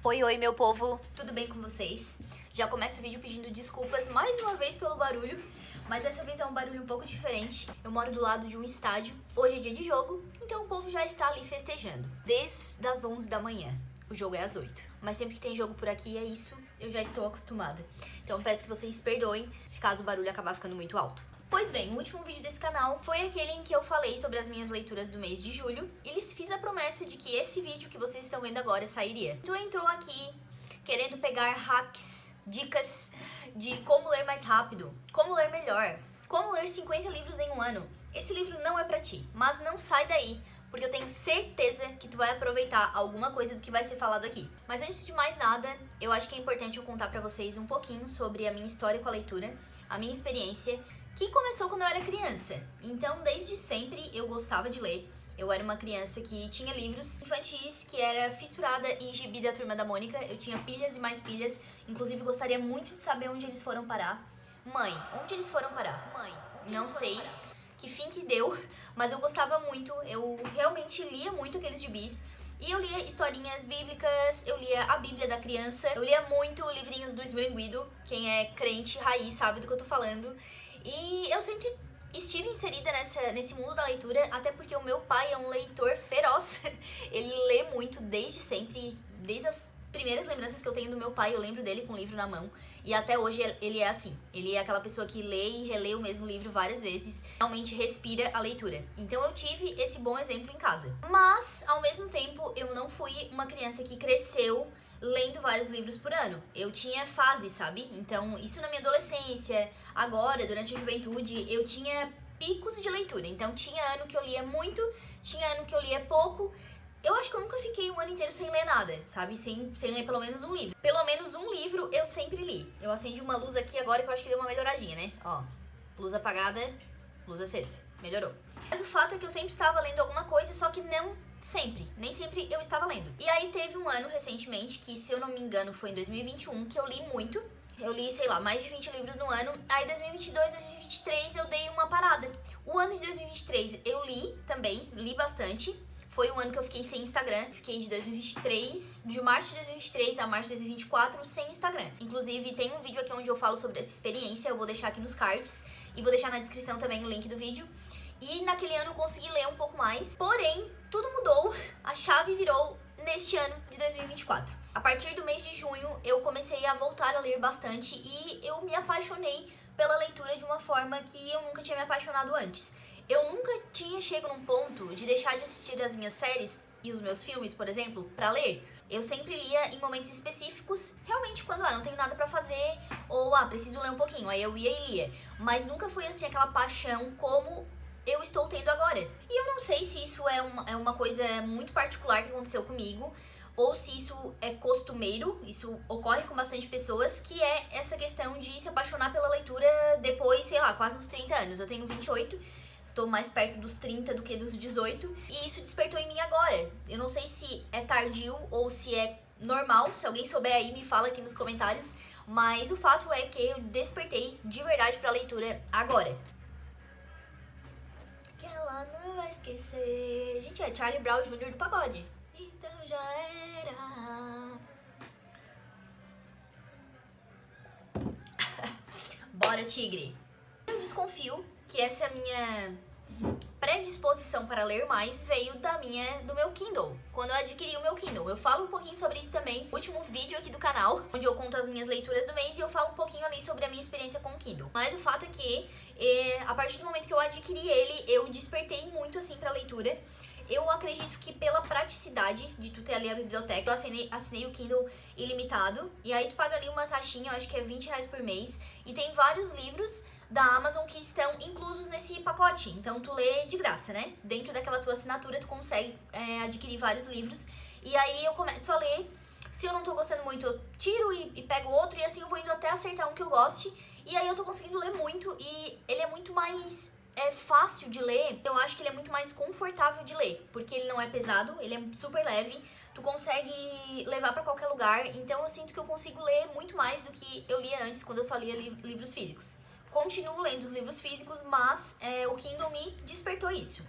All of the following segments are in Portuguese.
Oi, oi, meu povo, tudo bem com vocês? Já começo o vídeo pedindo desculpas mais uma vez pelo barulho, mas dessa vez é um barulho um pouco diferente. Eu moro do lado de um estádio, hoje é dia de jogo, então o povo já está ali festejando, desde as 11 da manhã. O jogo é às 8, mas sempre que tem jogo por aqui é isso, eu já estou acostumada. Então peço que vocês perdoem se caso o barulho acabar ficando muito alto. Pois bem, o último vídeo desse canal foi aquele em que eu falei sobre as minhas leituras do mês de julho e lhes fiz a promessa de que esse vídeo que vocês estão vendo agora sairia. Tu entrou aqui querendo pegar hacks, dicas de como ler mais rápido, como ler melhor, como ler 50 livros em um ano. Esse livro não é pra ti, mas não sai daí, porque eu tenho certeza que tu vai aproveitar alguma coisa do que vai ser falado aqui. Mas antes de mais nada, eu acho que é importante eu contar pra vocês um pouquinho sobre a minha história com a leitura, a minha experiência, que começou quando eu era criança. Então, desde sempre eu gostava de ler. Eu era uma criança que tinha livros infantis, que era fissurada em gibi da Turma da Mônica. Eu tinha pilhas e mais pilhas. Inclusive, gostaria muito de saber onde eles foram parar. Mãe, onde eles foram parar? Mãe, não sei que fim que deu, mas eu gostava muito. Eu realmente lia muito aqueles gibis. E eu lia historinhas bíblicas, eu lia a Bíblia da criança, eu lia muito livrinhos do Esmilinguido. Quem é crente raiz sabe do que eu tô falando. E eu sempre estive inserida nesse mundo da leitura, até porque o meu pai é um leitor feroz. Ele lê muito desde sempre, desde as primeiras lembranças que eu tenho do meu pai, eu lembro dele com o livro na mão. E até hoje ele é assim, ele é aquela pessoa que lê e relê o mesmo livro várias vezes, realmente respira a leitura. Então eu tive esse bom exemplo em casa. Mas, ao mesmo tempo, eu não fui uma criança que cresceu lendo vários livros por ano. Eu tinha fase, sabe? Então, isso na minha adolescência, agora, durante a juventude, eu tinha picos de leitura. Então, tinha ano que eu lia muito, tinha ano que eu lia pouco. Eu acho que eu nunca fiquei um ano inteiro sem ler nada, sabe? Sem ler pelo menos um livro. Pelo menos um livro eu sempre li. Eu acendi uma luz aqui agora que eu acho que deu uma melhoradinha, né? Ó, luz apagada, luz acesa. Melhorou. Mas o fato é que eu sempre estava lendo alguma coisa, só que não sempre, nem sempre eu estava lendo. E aí teve um ano recentemente, que se eu não me engano foi em 2021, que eu li muito. Eu li, sei lá, mais de 20 livros no ano. Aí 2022, 2023 eu dei uma parada. O ano de 2023 eu li também, li bastante. Foi o ano que eu fiquei sem Instagram. Fiquei de 2023, de março de 2023 a março de 2024 sem Instagram. Inclusive tem um vídeo aqui onde eu falo sobre essa experiência, eu vou deixar aqui nos cards. E vou deixar na descrição também o link do vídeo. E naquele ano eu consegui ler um pouco mais. Porém, tudo mudou, a chave virou neste ano de 2024. A partir do mês de junho, eu comecei a voltar a ler bastante e eu me apaixonei pela leitura de uma forma que eu nunca tinha me apaixonado antes. Eu nunca tinha chegado num ponto de deixar de assistir as minhas séries e os meus filmes, por exemplo, pra ler. Eu sempre lia em momentos específicos, realmente quando não tenho nada pra fazer, ou preciso ler um pouquinho, aí eu ia e lia. Mas nunca foi assim aquela paixão como eu estou tendo agora. E eu não sei se isso é uma coisa muito particular que aconteceu comigo, ou se isso é costumeiro, isso ocorre com bastante pessoas, que é essa questão de se apaixonar pela leitura depois, sei lá, quase nos 30 anos. Eu tenho 28, tô mais perto dos 30 do que dos 18, e isso despertou em mim agora. Eu não sei se é tardio ou se é normal, se alguém souber aí me fala aqui nos comentários, mas o fato é que eu despertei de verdade pra leitura agora. Que ela não vai esquecer. Gente, é Charlie Brown Jr. do pagode. Então já era. Bora, tigre. Eu desconfio que essa minha predisposição para ler mais veio do meu Kindle, quando eu adquiri o meu Kindle. Eu falo um pouquinho sobre isso também no último vídeo aqui do canal, onde eu conto as minhas leituras do mês e eu falo um pouquinho ali sobre a minha experiência com o Kindle. Mas o fato é que, a partir do momento que eu adquiri ele, eu despertei muito assim pra leitura. Eu acredito que pela praticidade de tu ter ali a biblioteca, eu assinei o Kindle ilimitado, e aí tu paga ali uma taxinha, eu acho que é R$20 por mês, e tem vários livros da Amazon que estão inclusos nesse pacote, então tu lê de graça, né? Dentro daquela tua assinatura tu consegue adquirir vários livros, e aí eu começo a ler. Se eu não tô gostando muito, eu tiro e pego outro, e assim eu vou indo até acertar um que eu goste, e aí eu tô conseguindo ler muito, e ele é muito mais fácil de ler. Eu acho que ele é muito mais confortável de ler, porque ele não é pesado, ele é super leve, tu consegue levar pra qualquer lugar, então eu sinto que eu consigo ler muito mais do que eu lia antes, quando eu só lia livros físicos. Continuo lendo os livros físicos, mas o Kindle me despertou isso.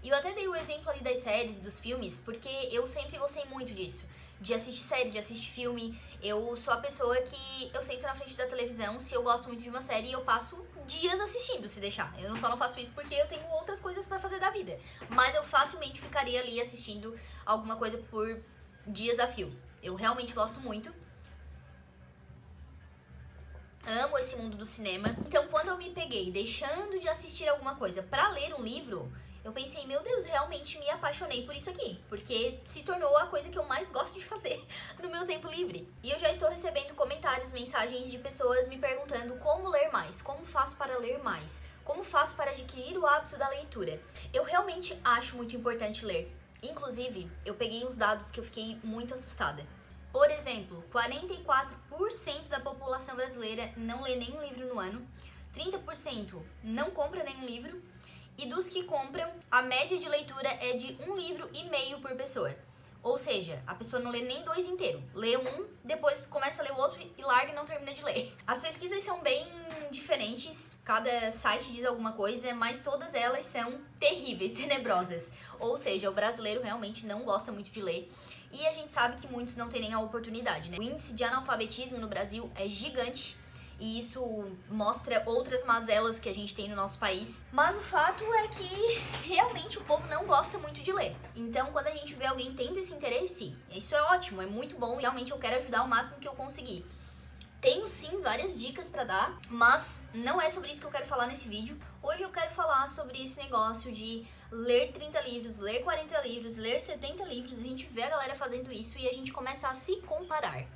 E eu até dei o exemplo ali das séries e dos filmes, porque eu sempre gostei muito disso. de assistir série, de assistir filme. Eu sou a pessoa que eu sento na frente da televisão, se eu gosto muito de uma série, eu passo dias assistindo, se deixar. Eu só não faço isso porque eu tenho outras coisas pra fazer da vida. Mas eu facilmente ficaria ali assistindo alguma coisa por dias a fio. Eu realmente gosto muito. Amo esse mundo do cinema. Então, quando eu me peguei deixando de assistir alguma coisa pra ler um livro, eu pensei, meu Deus, realmente me apaixonei por isso aqui. Porque se tornou a coisa que eu mais gosto de fazer no meu tempo livre. E eu já estou recebendo comentários, mensagens de pessoas me perguntando como ler mais, como faço para ler mais, como faço para adquirir o hábito da leitura. Eu realmente acho muito importante ler. Inclusive, eu peguei uns dados que eu fiquei muito assustada. Por exemplo, 44% da população brasileira não lê nenhum livro no ano, 30% não compra nenhum livro, e dos que compram, a média de leitura é de 1,5 livro por pessoa. Ou seja, a pessoa não lê nem 2 inteiros. Lê um, depois começa a ler o outro e larga e não termina de ler. As pesquisas são bem diferentes, cada site diz alguma coisa, mas todas elas são terríveis, tenebrosas. Ou seja, o brasileiro realmente não gosta muito de ler. E a gente sabe que muitos não têm nem a oportunidade, né? O índice de analfabetismo no Brasil é gigante. E isso mostra outras mazelas que a gente tem no nosso país. Mas o fato é que realmente o povo não gosta muito de ler. Então, quando a gente vê alguém tendo esse interesse, isso é ótimo, é muito bom. E realmente eu quero ajudar o máximo que eu conseguir. Tenho sim várias dicas pra dar, mas não é sobre isso que eu quero falar nesse vídeo. Hoje eu quero falar sobre esse negócio de ler 30 livros, ler 40 livros, ler 70 livros. A gente vê a galera fazendo isso e a gente começa a se comparar.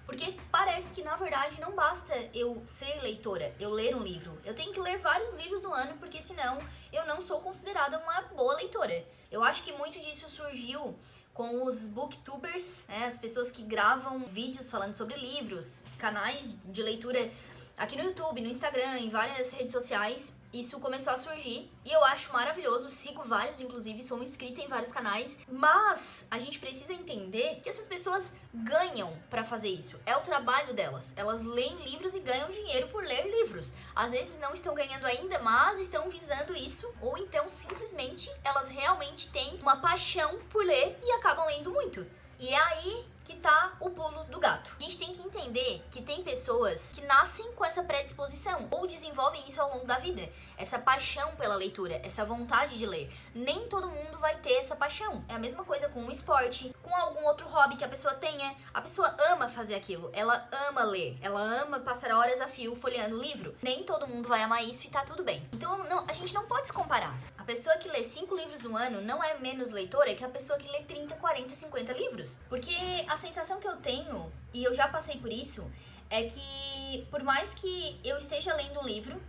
Porque parece que, na verdade, não basta eu ser leitora, eu ler um livro. Eu tenho que ler vários livros no ano, porque senão eu não sou considerada uma boa leitora. Eu acho que muito disso surgiu com os booktubers, né, as pessoas que gravam vídeos falando sobre livros, canais de leitura aqui no YouTube, no Instagram, em várias redes sociais. Isso começou a surgir e eu acho maravilhoso, sigo vários, inclusive sou inscrita em vários canais, mas a gente precisa entender que essas pessoas ganham pra fazer isso, é o trabalho delas, elas leem livros e ganham dinheiro por ler livros. Às vezes não estão ganhando ainda, mas estão visando isso, ou então simplesmente elas realmente têm uma paixão por ler e acabam lendo muito. E é aí que tá o pulo do gato. A gente tem que entender que tem pessoas que nascem com essa predisposição ou desenvolvem isso ao longo da vida. Essa paixão pela leitura, essa vontade de ler. Nem todo mundo vai ter essa paixão. É a mesma coisa com um esporte, com algum outro hobby que a pessoa tenha. A pessoa ama fazer aquilo, ela ama ler, ela ama passar horas a fio folheando o livro. Nem todo mundo vai amar isso e tá tudo bem. Então a gente não pode se comparar. A pessoa que lê 5 livros no ano não é menos leitora que a pessoa que lê 30, 40, 50 livros. Porque a sensação que eu tenho, e eu já passei por isso, é que por mais que eu esteja lendo um livro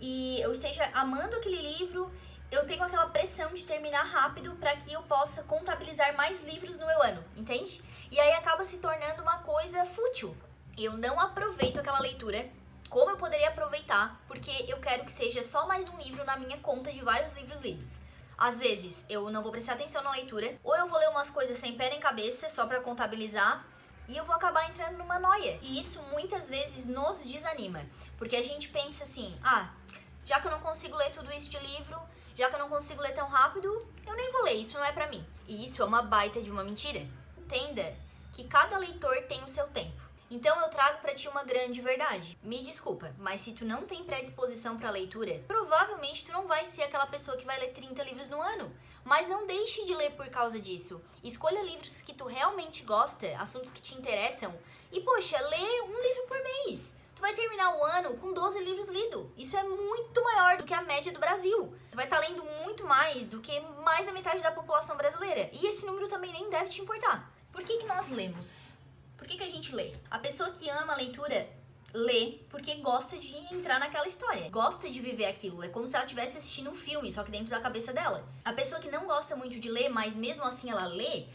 e eu esteja amando aquele livro, eu tenho aquela pressão de terminar rápido para que eu possa contabilizar mais livros no meu ano, entende? E aí acaba se tornando uma coisa fútil. Eu não aproveito aquela leitura como eu poderia aproveitar, porque eu quero que seja só mais um livro na minha conta de vários livros lidos. Às vezes eu não vou prestar atenção na leitura, ou eu vou ler umas coisas sem pé nem cabeça, só pra contabilizar, e eu vou acabar entrando numa noia. E isso muitas vezes nos desanima, porque a gente pensa assim, já que eu não consigo ler tudo isso de livro, já que eu não consigo ler tão rápido, eu nem vou ler, isso não é pra mim. E isso é uma baita de uma mentira. Entenda que cada leitor tem o seu tempo. Então eu trago pra ti uma grande verdade. Me desculpa, mas se tu não tem predisposição pra leitura, provavelmente tu não vai ser aquela pessoa que vai ler 30 livros no ano. Mas não deixe de ler por causa disso. Escolha livros que tu realmente gosta, assuntos que te interessam. E poxa, lê um livro por mês. Tu vai terminar o ano com 12 livros lidos. Isso é muito maior do que a média do Brasil. Tu vai estar lendo muito mais do que mais da metade da população brasileira. E esse número também nem deve te importar. Por que nós lemos? Por que a gente lê? A pessoa que ama a leitura lê porque gosta de entrar naquela história, gosta de viver aquilo. É como se ela estivesse assistindo um filme, só que dentro da cabeça dela. A pessoa que não gosta muito de ler, mas mesmo assim ela lê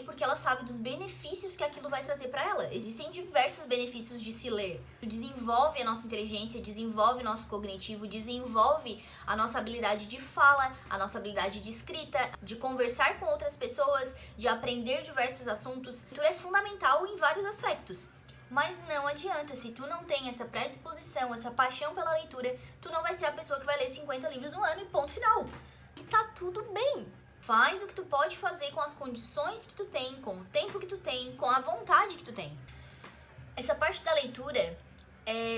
porque ela sabe dos benefícios que aquilo vai trazer pra ela. Existem diversos benefícios de se ler. Desenvolve a nossa inteligência, desenvolve o nosso cognitivo, desenvolve a nossa habilidade de fala, a nossa habilidade de escrita, de conversar com outras pessoas, de aprender diversos assuntos. A leitura é fundamental em vários aspectos. Mas não adianta, se tu não tem essa predisposição, essa paixão pela leitura, tu não vai ser a pessoa que vai ler 50 livros no ano e ponto final. E tá tudo bem. Faz o que tu pode fazer com as condições que tu tem, com o tempo que tu tem, com a vontade que tu tem. Essa parte da leitura,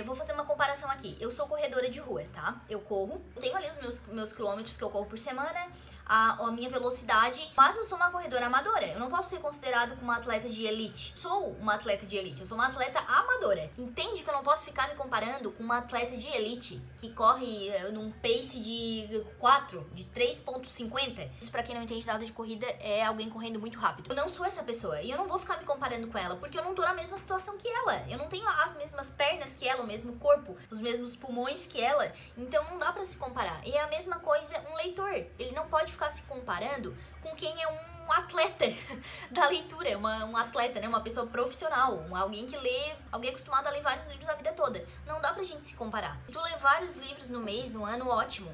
vou fazer uma comparação aqui. Eu sou corredora de rua, tá? Eu corro, eu tenho ali os meus quilômetros que eu corro por semana, a minha velocidade, mas eu sou uma corredora amadora. Eu não posso ser considerado como uma atleta de elite. Sou uma atleta de elite, eu sou uma atleta amadora. Entende que eu não posso ficar me comparando com uma atleta de elite que corre num pace de 3,50. Isso, pra quem não entende nada de corrida, é alguém correndo muito rápido. Eu não sou essa pessoa e eu não vou ficar me comparando com ela, porque eu não tô na mesma situação que ela. Eu não tenho as mesmas pernas que ela, o mesmo corpo, os mesmos pulmões que ela. Então não dá pra se comparar. E é a mesma coisa um leitor. Ele não pode ficar se comparando com quem é um atleta da leitura, um atleta, né? Uma pessoa profissional, alguém que lê, alguém acostumado a ler vários livros a vida toda. Não dá pra gente se comparar. Tu lê vários livros no mês, no ano, ótimo.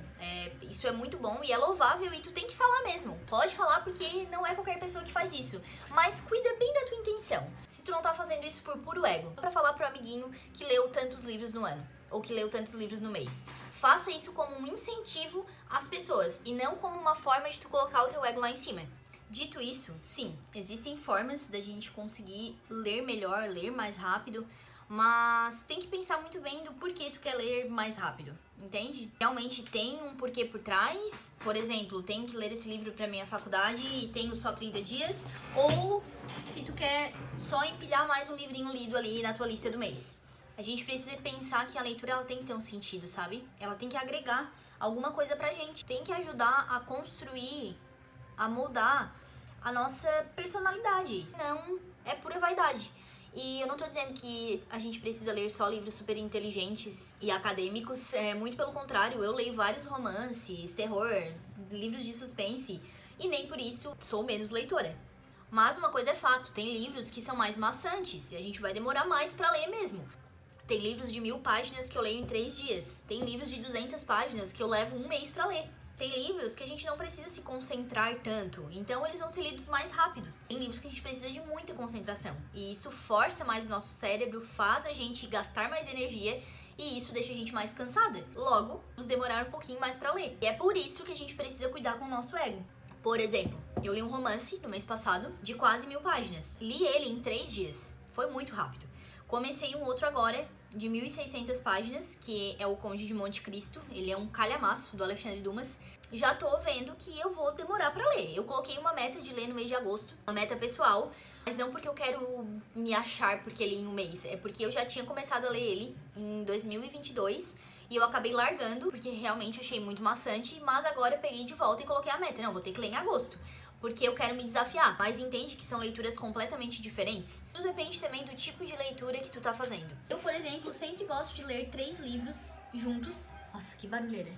Isso é muito bom e é louvável e tu tem que falar mesmo. Pode falar porque não é qualquer pessoa que faz isso. Mas cuida bem da tua intenção. Se tu não tá fazendo isso por puro ego, pra falar pro amiguinho que leu tantos livros no ano ou que leu tantos livros no mês. Faça isso como um incentivo às pessoas e não como uma forma de tu colocar o teu ego lá em cima. Dito isso, sim, existem formas da gente conseguir ler melhor, ler mais rápido, mas tem que pensar muito bem do porquê tu quer ler mais rápido, entende? Realmente tem um porquê por trás, por exemplo, tenho que ler esse livro pra minha faculdade e tenho só 30 dias, ou se tu quer só empilhar mais um livrinho lido ali na tua lista do mês. A gente precisa pensar que a leitura ela tem que ter um sentido, sabe? Ela tem que agregar alguma coisa pra gente, tem que ajudar a construir, a moldar a nossa personalidade, senão é pura vaidade. E eu não tô dizendo que a gente precisa ler só livros super inteligentes e acadêmicos, muito pelo contrário, eu leio vários romances, terror, livros de suspense, e nem por isso sou menos leitora. Mas uma coisa é fato, tem livros que são mais maçantes, e a gente vai demorar mais pra ler mesmo. Tem livros de 1000 páginas que eu leio em 3 dias, tem livros de 200 páginas que eu levo um mês pra ler. Tem livros que a gente não precisa se concentrar tanto, então eles vão ser lidos mais rápidos. Tem livros que a gente precisa de muita concentração, e isso força mais o nosso cérebro, faz a gente gastar mais energia, e isso deixa a gente mais cansada. Logo, nos demorar um pouquinho mais pra ler. E é por isso que a gente precisa cuidar com o nosso ego. Por exemplo, eu li um romance no mês passado de quase 1000 páginas. Li ele em 3 dias. Foi muito rápido. Comecei um outro agora, de 1600 páginas, que é o Conde de Monte Cristo. Ele é um calhamaço do Alexandre Dumas. Já tô vendo que eu vou demorar pra ler. Eu coloquei uma meta de ler no mês de agosto, uma meta pessoal, mas não porque eu quero me achar porque li em um mês, é porque eu já tinha começado a ler ele em 2022 e eu acabei largando, porque realmente achei muito maçante, mas agora eu peguei de volta e coloquei a meta. Não, vou ter que ler em agosto, porque eu quero me desafiar. Mas entende que são leituras completamente diferentes? Tudo depende também do tipo de leitura que tu tá fazendo. Eu, por exemplo, sempre gosto de ler 3 livros juntos. Nossa, que barulheira.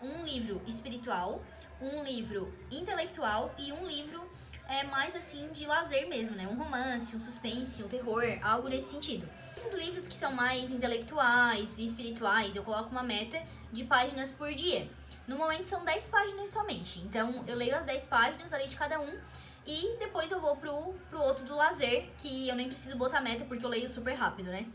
Um livro espiritual, um livro intelectual e um livro mais assim de lazer mesmo, né? Um romance, um suspense, um terror, algo nesse sentido. Esses livros que são mais intelectuais e espirituais, eu coloco uma meta de páginas por dia. No momento são 10 páginas somente, então eu leio as 10 páginas, além de cada um, e depois eu vou pro outro do lazer, que eu nem preciso botar meta porque eu leio super rápido, né?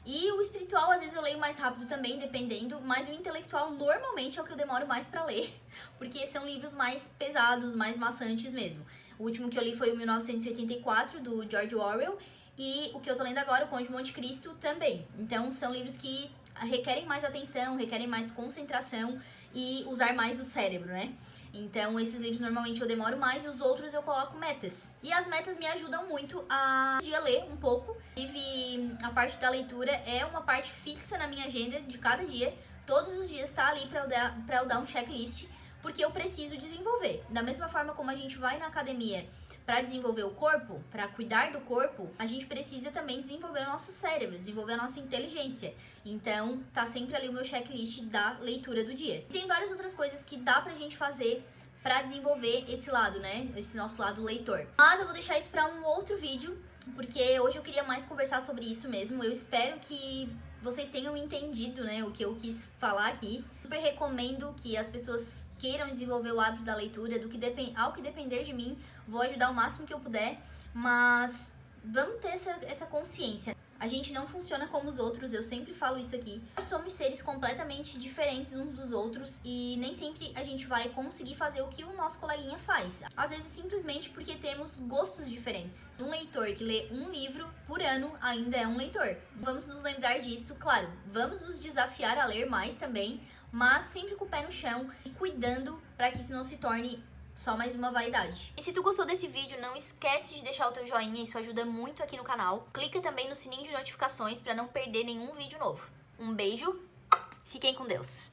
E o espiritual, às vezes eu leio mais rápido também, dependendo, mas o intelectual normalmente é o que eu demoro mais pra ler, porque são livros mais pesados, mais maçantes mesmo. O último que eu li foi o 1984, do George Orwell, e o que eu tô lendo agora, o Conde de Monte Cristo, também. Então são livros que requerem mais atenção, requerem mais concentração e usar mais o cérebro, né? Então, esses livros normalmente eu demoro mais e os outros eu coloco metas. E as metas me ajudam muito a ler um pouco. Inclusive, a parte da leitura é uma parte fixa na minha agenda de cada dia. Todos os dias tá ali pra eu dar um checklist, porque eu preciso desenvolver. Da mesma forma como a gente vai na academia para desenvolver o corpo, para cuidar do corpo, a gente precisa também desenvolver o nosso cérebro, desenvolver a nossa inteligência. Então, tá sempre ali o meu checklist da leitura do dia. Tem várias outras coisas que dá pra gente fazer pra desenvolver esse lado, né? Esse nosso lado leitor. Mas eu vou deixar isso pra um outro vídeo, porque hoje eu queria mais conversar sobre isso mesmo. Eu espero que vocês tenham entendido, né, o que eu quis falar aqui. Super recomendo que as pessoas queiram desenvolver o hábito da leitura, ao que depender de mim, vou ajudar o máximo que eu puder, mas vamos ter essa consciência. A gente não funciona como os outros, eu sempre falo isso aqui. Nós somos seres completamente diferentes uns dos outros e nem sempre a gente vai conseguir fazer o que o nosso coleguinha faz. Às vezes simplesmente porque temos gostos diferentes. Um leitor que lê um livro por ano ainda é um leitor. Vamos nos lembrar disso, claro. Vamos nos desafiar a ler mais também, mas sempre com o pé no chão e cuidando para que isso não se torne só mais uma vaidade. E se tu gostou desse vídeo, não esquece de deixar o teu joinha, isso ajuda muito aqui no canal. Clica também no sininho de notificações para não perder nenhum vídeo novo. Um beijo, fiquem com Deus!